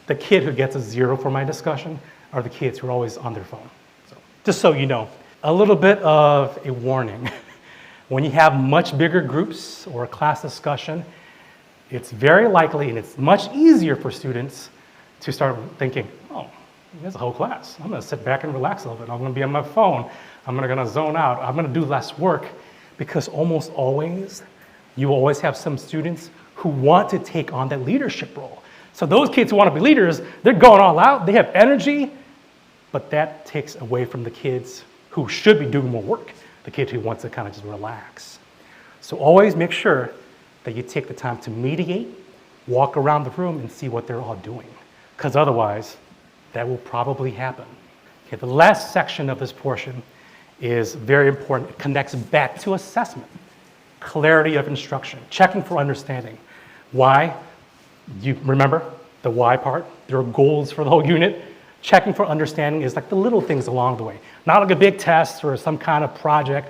The kid who gets a 0 for my discussion are the kids who are always on their phone. So, just so you know, a little bit of a warning. When you have much bigger groups or a class discussion, it's very likely and it's much easier for students to start thinking, oh, there's a whole class. I'm going to sit back and relax a little bit. I'm going to be on my phone. I'm going to zone out. I'm going to do less work, because almost always, you always have some students who want to take on that leadership role. So those kids who want to be leaders, they're going all out. They have energy, but that takes away from the kids who should be doing more work, the kid who wants to kind of just relax. So always make sure that you take the time to mediate, walk around the room and see what they're all doing, because otherwise, that will probably happen. Okay, the last section of this portion is very important. It connects back to assessment, clarity of instruction, checking for understanding. Why? You remember the why part? There are goals for the whole unit. Checking for understanding is like the little things along the way. Not like a big test or some kind of project,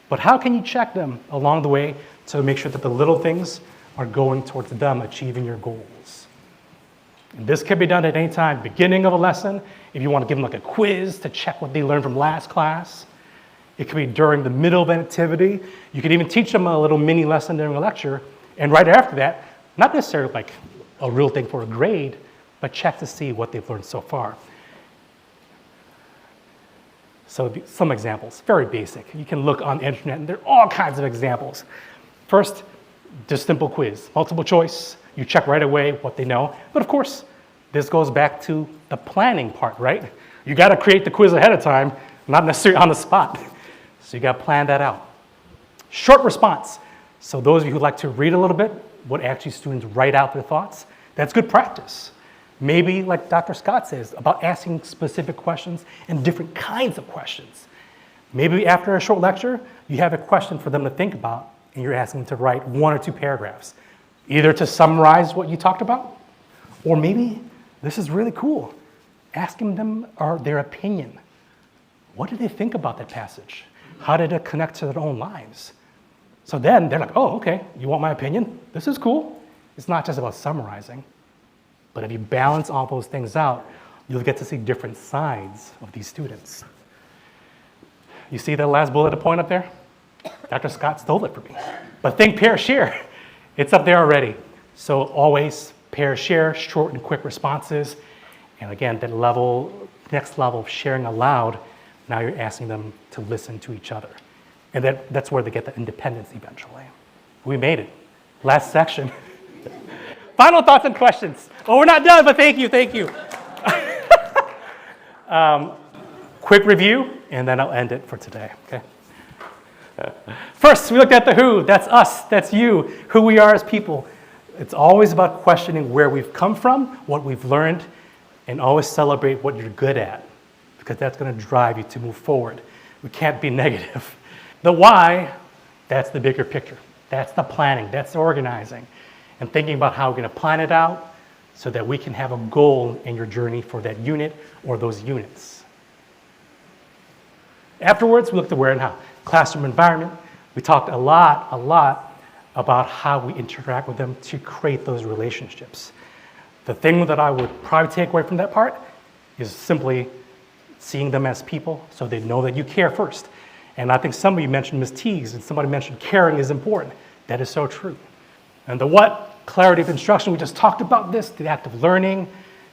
but how can you check them along the way to make sure that the little things are going towards them achieving your goals? And this can be done at any time, beginning of a lesson, if you want to give them like a quiz to check what they learned from last class. It could be during the middle of an activity. You could even teach them a little mini lesson during a lecture, and right after that, not necessarily like a real thing for a grade, but check to see what they've learned so far. So some examples, very basic. You can look on the internet and there are all kinds of examples. First, just simple quiz, multiple choice. You check right away what they know. But of course, this goes back to the planning part, right? You got to create the quiz ahead of time, not necessarily on the spot. So you got to plan that out. Short response. So those of you who like to read a little bit, what actually students write out their thoughts, that's good practice. Maybe, like Dr. Scott says, about asking specific questions and different kinds of questions. Maybe after a short lecture, you have a question for them to think about, and you're asking them to write 1 or 2 paragraphs, either to summarize what you talked about, or maybe, this is really cool, asking them their opinion. What do they think about that passage? How did it connect to their own lives? So then they're like, oh, okay, you want my opinion? This is cool. It's not just about summarizing. But if you balance all those things out, you'll get to see different sides of these students. You see that last bullet point up there? Dr. Scott stole it from me. But think pair, share. It's up there already. So always pair, share, short and quick responses. And again, that next level of sharing aloud, now you're asking them to listen to each other. And that's where they get the independence eventually. We made it. Last section. Final thoughts and questions. Oh, we're not done, but thank you. Quick review, and then I'll end it for today, okay? First, we looked at the who. That's us, that's you, who we are as people. It's always about questioning where we've come from, what we've learned, and always celebrate what you're good at, because that's going to drive you to move forward. We can't be negative. The why, that's the bigger picture. That's the planning, that's the organizing, and thinking about how we're going to plan it out so that we can have a goal in your journey for that unit or those units. Afterwards, we looked at where and how. Classroom environment, we talked a lot about how we interact with them to create those relationships. The thing that I would probably take away from that part is simply seeing them as people so they know that you care first. And I think somebody mentioned Ms. Teagues and somebody mentioned caring is important. That is so true. And the what, clarity of instruction, we just talked about this, the act of learning,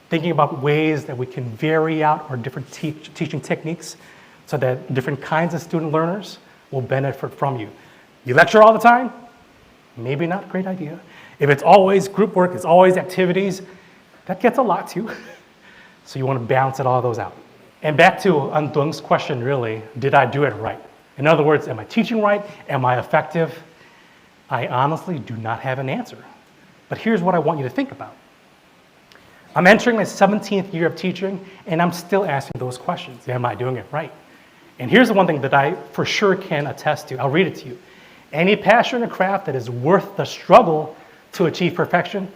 thinking about ways that we can vary out our different teaching techniques so that different kinds of student learners will benefit from you. You lecture all the time? Maybe not a great idea. If it's always group work, it's always activities, that gets a lot too. So you want to balance all those out. And back to Anh Tuong's question, really, did I do it right? In other words, am I teaching right? Am I effective? I honestly do not have an answer. But here's what I want you to think about. I'm entering my 17th year of teaching, and I'm still asking those questions. Am I doing it right? And here's the one thing that I for sure can attest to. I'll read it to you. Any passion or craft that is worth the struggle to achieve perfection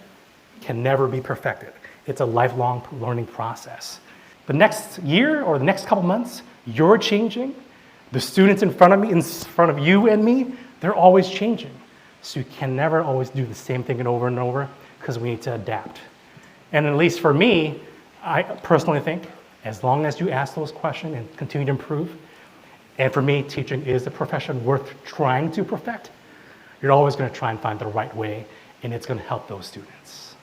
can never be perfected. It's a lifelong learning process. The next year or the next couple months, you're changing. The students in front of me, in front of you and me, they're always changing. So you can never always do the same thing over and over because we need to adapt. And at least for me, I personally think as long as you ask those questions and continue to improve, and for me, teaching is a profession worth trying to perfect, you're always going to try and find the right way, and it's going to help those students.